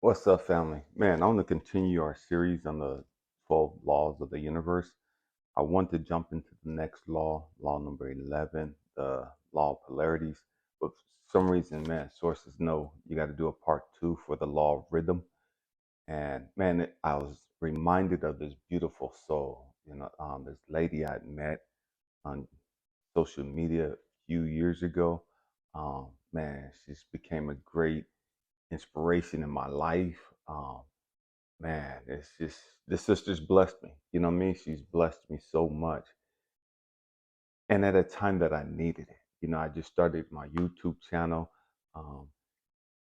What's up, family? Man, I want to continue our series on the 12 laws of the universe. I want to jump into the next law, law number 11, the law of polarities. But for some reason, man, sources know you got to do a part two for the law of rhythm. And man, I was reminded of this beautiful soul. This lady I'd met on social media a few years ago. Man, she's became a great inspiration in my life. Man, it's just the sister's blessed me. You know what I mean? She's blessed me so much. And at a time that I needed it. I just started my YouTube channel, um,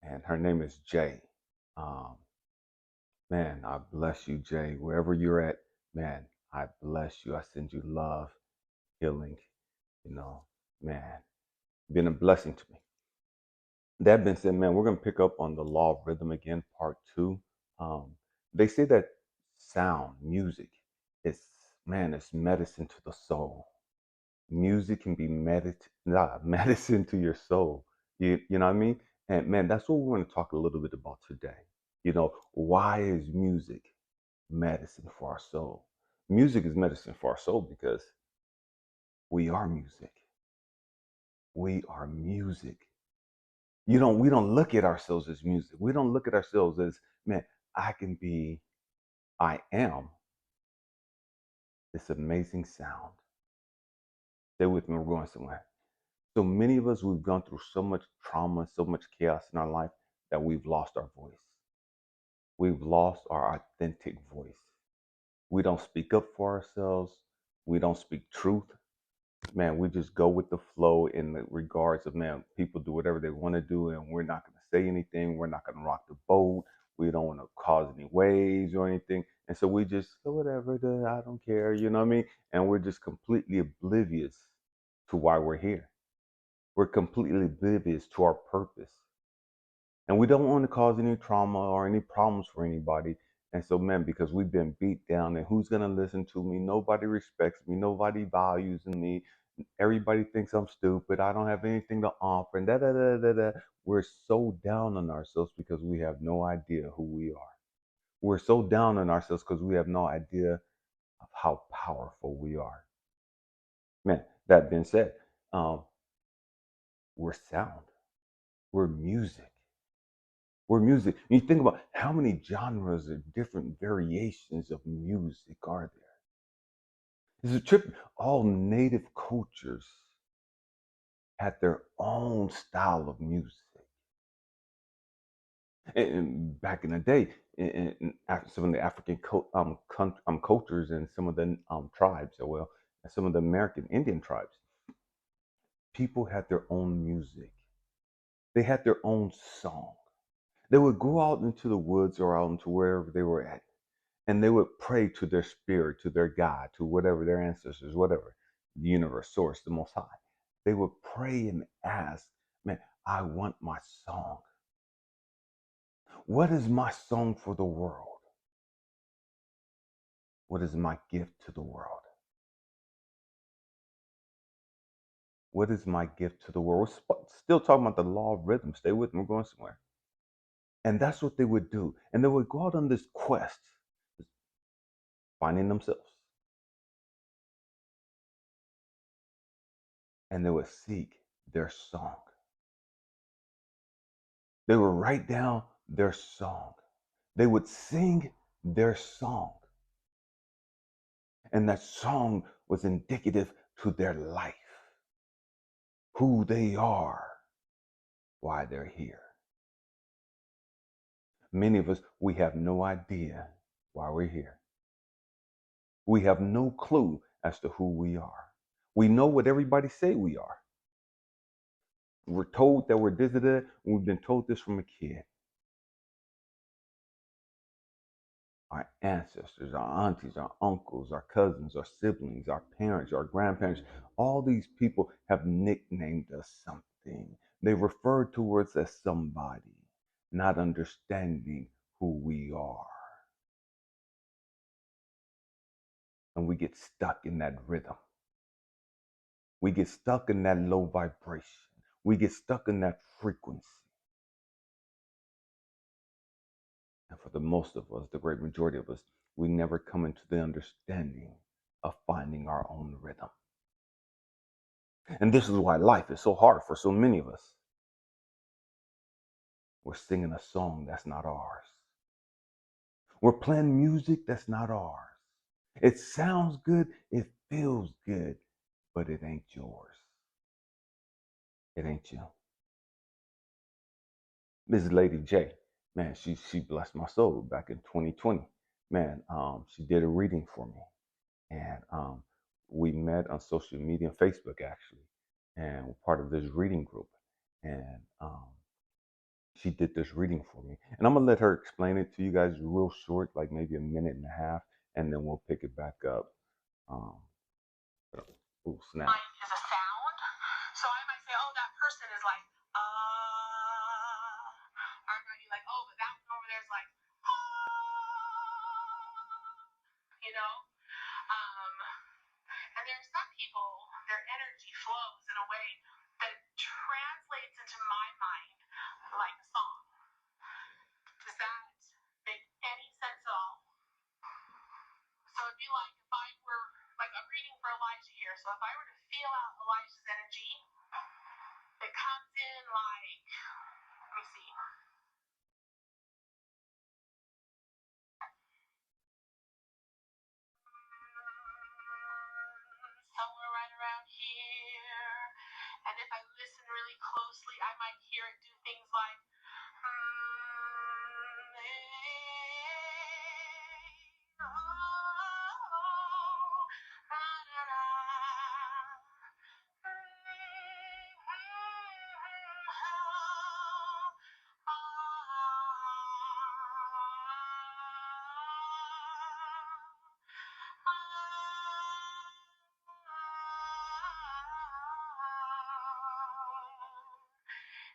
and her name is Jay. Um, man, I bless you, Jay. Wherever you're at, man, I bless you. I send you love, healing, you know, man, been a blessing to me. That being said, man, we're going to pick up on the law of rhythm again, part two. Um, they say that sound, music, it's man, it's medicine to the soul. Music can be medicine to your soul. You know what I mean? And man, that's what we want to talk a little bit about today. Why is music medicine for our soul? Music is medicine for our soul because we are music. We are music. We don't look at ourselves as music. We don't look at ourselves as, man, I can be, I am this amazing sound. Stay with me, we're going somewhere. So many of us, we've gone through so much trauma, so much chaos in our life that we've lost our voice. We've lost our authentic voice. We don't speak up for ourselves. We don't speak truth. Man, we just go with the flow in the regards of, man, people do whatever they want to do, and we're not going to say anything. We're not going to rock the boat. We don't want to cause any waves or anything. And so we just, whatever, I don't care, you know what I mean? And we're just completely oblivious to why we're here. We're completely oblivious to our purpose. And we don't want to cause any trauma or any problems for anybody. And so, man, because we've been beat down, and who's going to listen to me? Nobody respects me. Nobody values me. Everybody thinks I'm stupid. I don't have anything to offer. And da da da da da. We're so down on ourselves because we have no idea who we are. We're so down on ourselves because we have no idea of how powerful we are. Man, that being said, um, we're sound. We're music. We're music. And you think about how many genres or different variations of music are there? It's a trip. All native cultures had their own style of music. And back in the day, some of the African cultures and some of the tribes, and some of the American Indian tribes, people had their own music. They had their own song. They would go out into the woods or out into wherever they were at, and they would pray to their spirit, to their God, to whatever their ancestors, whatever, the universe, source, the Most High. They would pray and ask, man, I want my song. What is my song for the world? What is my gift to the world? What is my gift to the world? We're still talking about the law of rhythm. Stay with me, we're going somewhere. And that's what they would do. And they would go out on this quest, finding themselves. And they would seek their song. They would write down their song. They would sing their song. And that song was indicative to their life, who they are, why they're here. Many of us, we have no idea why we're here. We have no clue as to who we are. We know what everybody say we are. We're told that we're this, that. We've been told this from a kid. Our ancestors, our aunties, our uncles, our cousins, our siblings, our parents, our grandparents, all these people have nicknamed us something. They refer to us as somebody, not understanding who we are. And we get stuck in that rhythm. We get stuck in that low vibration. We get stuck in that frequency. for the most of us, the great majority of us, we never come into the understanding of finding our own rhythm. And this is why life is so hard for so many of us. We're singing a song that's not ours. We're playing music that's not ours. It sounds good, it feels good, but it ain't yours. It ain't you. This Lady J, man, she blessed my soul back in 2020. Man, she did a reading for me, and we met on social media, Facebook actually, and we're part of this reading group, and she did this reading for me, and I'm gonna let her explain it to you guys real short, like maybe a minute and a half, and then we'll pick it back up. Um, oh snap! Is a sound, so I might say, "Oh, that person is like or I might be like, "Oh, but that one over there is like you know." Um, and there are some people, their energy flows in a way that translates into my mind like a song. Does that make any sense at all? So it'd be like if I were, like I'm reading for Elijah here, so if I were to feel out Elijah's energy, it comes in like, let me see. Somewhere right around here. And if I listen really closely, I might hear it do things like,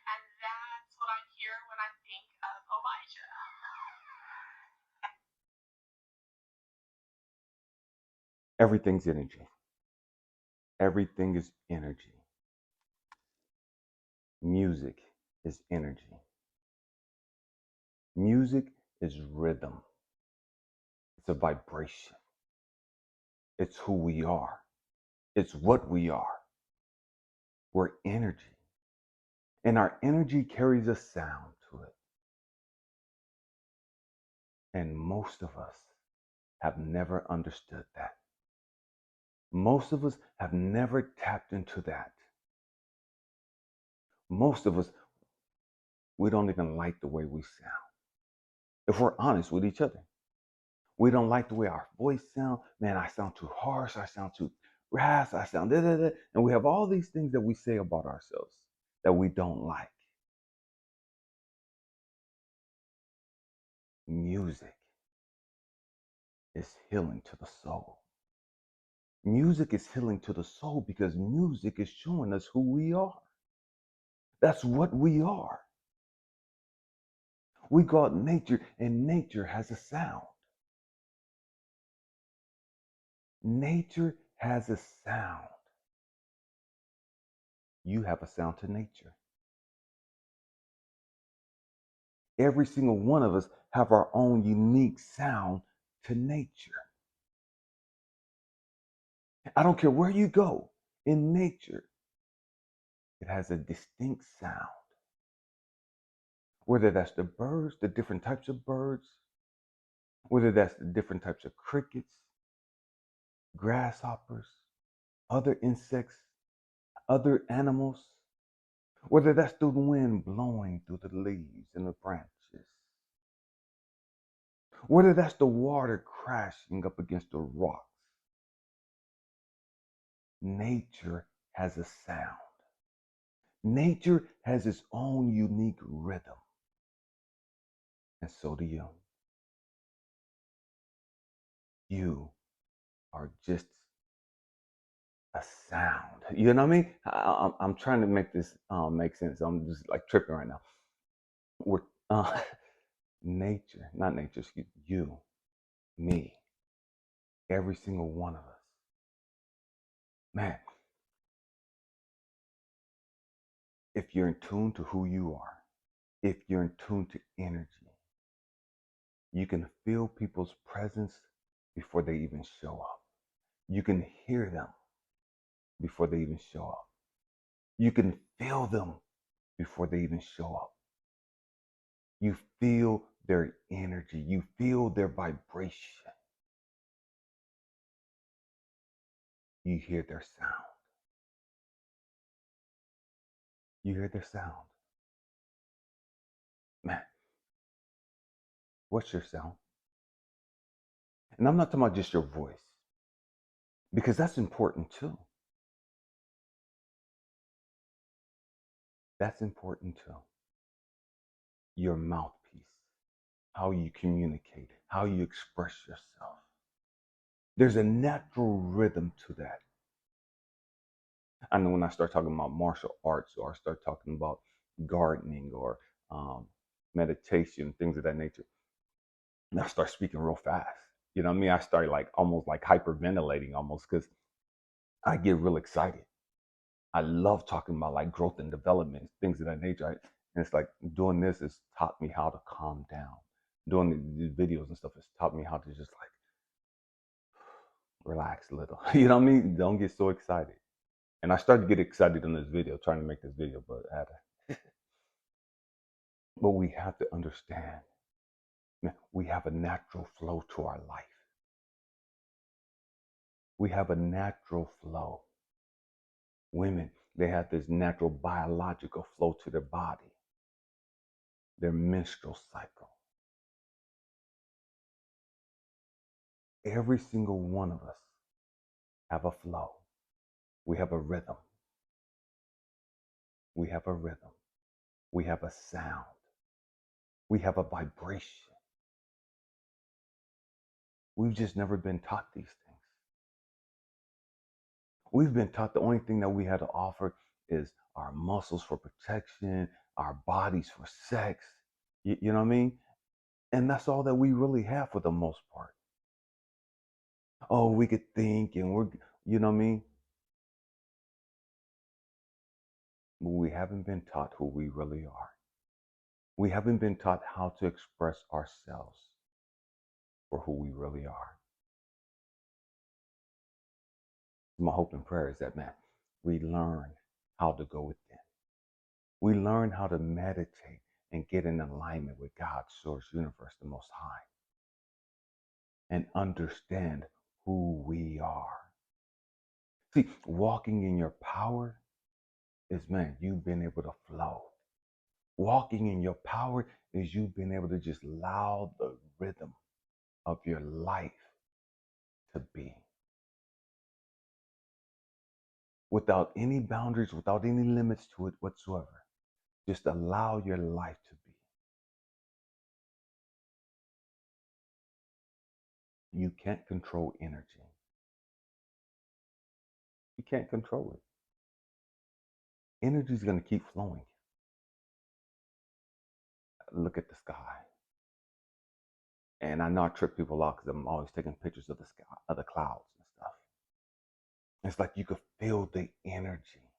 and that's what I hear when I think of Elijah. Everything's energy. Everything is energy. Music is energy. Music is rhythm. It's a vibration. It's who we are. It's what we are. We're energy. And our energy carries a sound to it. And most of us have never understood that. Most of us have never tapped into that. Most of us, we don't even like the way we sound. If we're honest with each other, we don't like the way our voice sounds. Man, I sound too harsh. I sound too rash. I sound da da da. And we have all these things that we say about ourselves that we don't like. Music is healing to the soul. Music is healing to the soul because music is showing us who we are. That's what we are. We go out in nature, and nature has a sound. Nature has a sound. You have a sound to nature. Every single one of us have our own unique sound to nature. I don't care where you go in nature, it has a distinct sound. Whether that's the birds, the different types of birds, whether that's the different types of crickets, grasshoppers, other insects, other animals, whether that's the wind blowing through the leaves and the branches, whether that's the water crashing up against the rocks. Nature has a sound. Nature has its own unique rhythm. And so do you. You are just a sound. You know what I mean? I'm trying to make this make sense. I'm just like tripping right now. We're nature, not nature, excuse you, me, every single one of us. Man, if you're in tune to who you are, if you're in tune to energy, You can feel people's presence before they even show up. You can hear them before they even show up. You can feel them before they even show up. You feel their energy. You feel their vibration. You hear their sound. You hear their sound. Man, what's your sound? And I'm not talking about just your voice, because that's important too. That's important too. Your mouthpiece, how you communicate, how you express yourself. There's a natural rhythm to that. I know when I start talking about martial arts, or I start talking about gardening, or meditation, things of that nature, and I start speaking real fast. You know what I mean? I start like almost like hyperventilating almost, because I get real excited. I love talking about like growth and development, things of that nature. And it's like doing this has taught me how to calm down. Doing these videos and stuff has taught me how to just like relax a little. You know what I mean? Don't get so excited. And I started to get excited in this video, trying to make this video, but I had to. But we have to understand, man, we have a natural flow to our life. We have a natural flow. Women, they have this natural biological flow to their body, their menstrual cycle. Every single one of us have a flow. We have a rhythm. We have a rhythm. We have a sound. We have a vibration. We've just never been taught these things. We've been taught the only thing that we had to offer is our muscles for protection, our bodies for sex. You know what I mean? And that's all that we really have for the most part. Oh, we could think and you know what I mean? But we haven't been taught who we really are. We haven't been taught how to express ourselves for who we really are. My hope and prayer is that, man, we learn how to go within. We learn how to meditate and get in alignment with God, Source, Universe, the Most High, and understand who we are. See, walking in your power is, man, you've been able to flow. Walking in your power is you've been able to just allow the rhythm of your life to be. Without any boundaries, without any limits to it whatsoever. Just allow your life to be. You can't control energy. You can't control it. Energy is going to keep flowing. Look at the sky. And I know I trip people out because I'm always taking pictures of the sky, of the clouds and stuff. It's like you could feel the energy.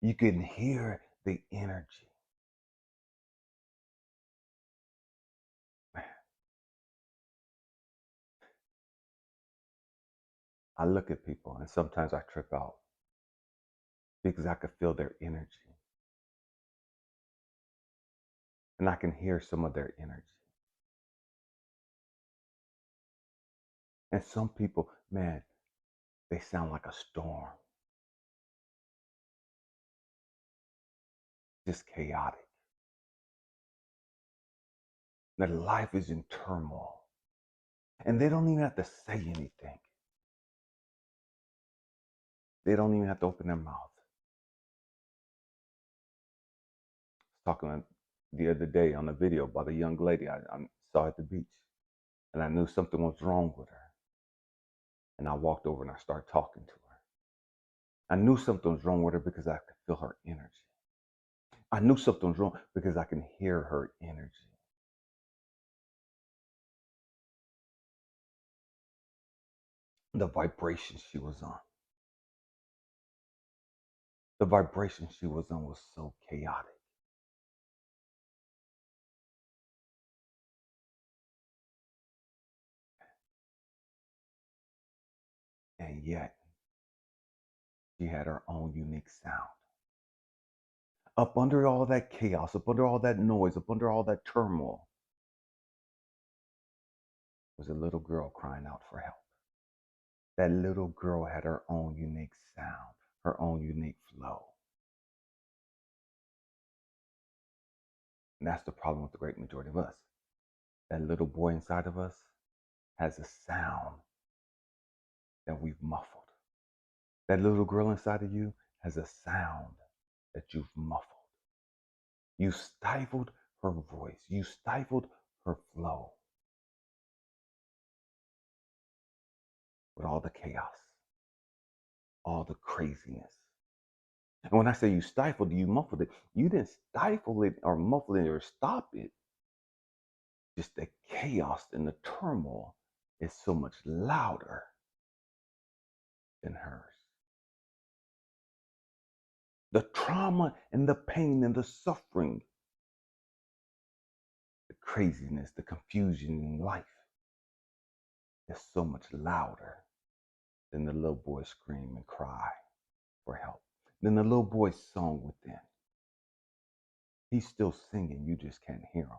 You can hear the energy. Man, I look at people and sometimes I trip out because I could feel their energy. And I can hear some of their energy. And some people, man, they sound like a storm. Just chaotic. Their life is in turmoil. And they don't even have to say anything. They don't even have to open their mouth. I was talking the other day on a video about a young lady I saw at the beach. And I knew something was wrong with her. And I walked over and I started talking to her. I knew something was wrong with her because I could feel her energy. I knew something was wrong because I can hear her energy. The vibration she was on. The vibration she was on was so chaotic. yet she had her own unique sound. Up under all that chaos, up under all that noise, up under all that turmoil, was a little girl crying out for help. That little girl had her own unique sound, her own unique flow. And that's the problem with the great majority of us. That little boy inside of us has a sound that we've muffled. That little girl inside of you has a sound that you've muffled. You stifled her voice. You stifled her flow with all the chaos, all the craziness. And when I say you stifled, you muffled it, you didn't stifle it or muffle it or stop it. Just the chaos and the turmoil is so much louder than hers. The trauma and the pain and the suffering, the craziness, the confusion in life is so much louder than the little boy's scream and cry for help, than the little boy's song within. He's still singing, you just can't hear him.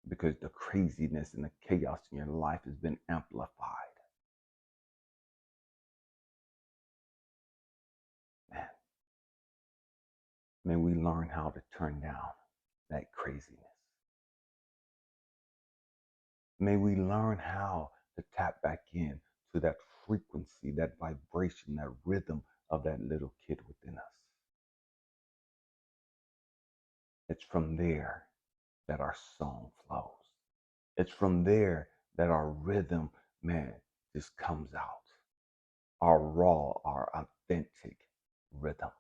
Because the craziness and the chaos in your life has been amplified. Man, may we learn how to turn down that craziness. May we learn how to tap back in to that frequency, that vibration, that rhythm of that little kid within us. It's from there that our song flows. It's from there that our rhythm, man, just comes out. Our raw, our authentic rhythm.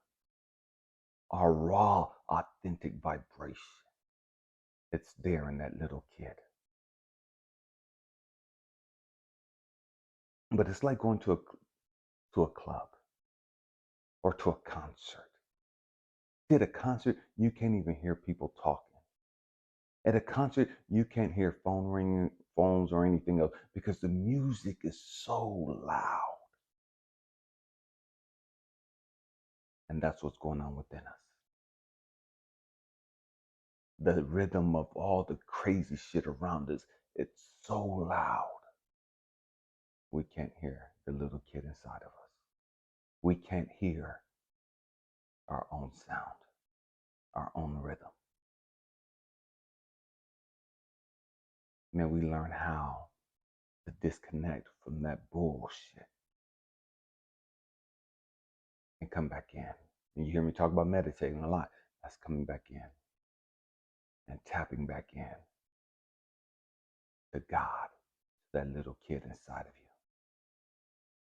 Our raw, authentic vibration. It's there in that little kid. But it's like going to a club or to a concert. At a concert, you can't even hear people talking. At a concert, you can't hear phone ringing, phones or anything else because the music is so loud. And that's what's going on within us. The rhythm of all the crazy shit around us, it's so loud. We can't hear the little kid inside of us. We can't hear our own sound, our own rhythm. May we learn how to disconnect from that bullshit and come back in. And you hear me talk about meditating a lot. That's coming back in and tapping back in to God, to that little kid inside of you,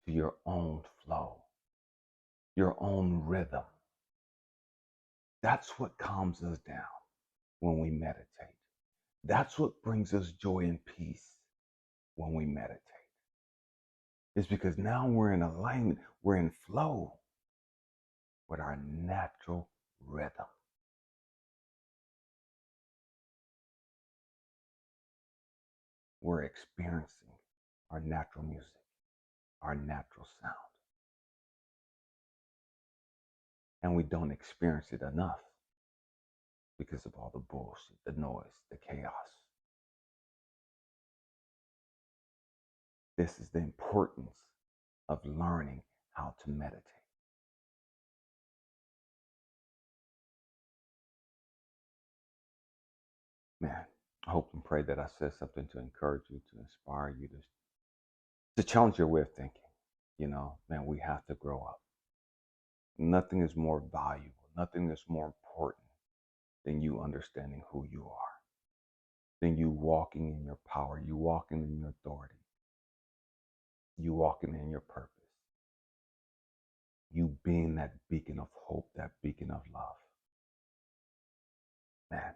to your own flow, your own rhythm. That's what calms us down when we meditate. That's what brings us joy and peace when we meditate. It's because now we're in alignment, we're in flow with our natural rhythm. We're experiencing our natural music, our natural sound. And we don't experience it enough because of all the bullshit, the noise, the chaos. This is the importance of learning how to meditate. Man, I hope and pray that I said something to encourage you, to inspire you, to challenge your way of thinking. You know, man, we have to grow up. Nothing is more valuable, nothing is more important than you understanding who you are, than you walking in your power, you walking in your authority, you walking in your purpose, you being that beacon of hope, that beacon of love. Man,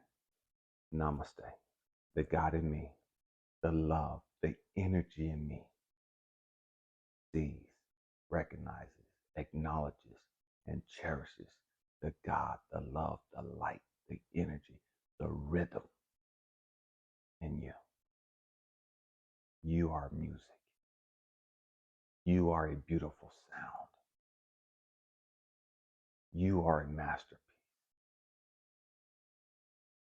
namaste. The God in me, the love, the energy in me sees, recognizes, acknowledges, and cherishes the God, the love, the light, the energy, the rhythm in you. You are music. You are a beautiful sound. You are a masterpiece.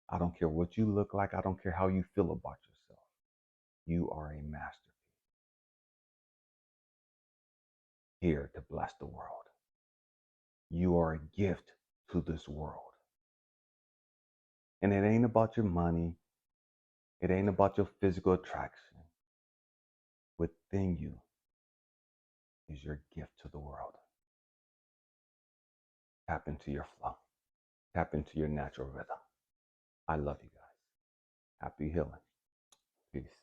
I don't care what you look like. I don't care how you feel about yourself. You are a masterpiece here to bless the world. You are a gift to this world. And it ain't about your money. It ain't about your physical attraction. Within you is your gift to the world. Tap into your flow. Tap into your natural rhythm. I love you guys. Happy healing. Peace.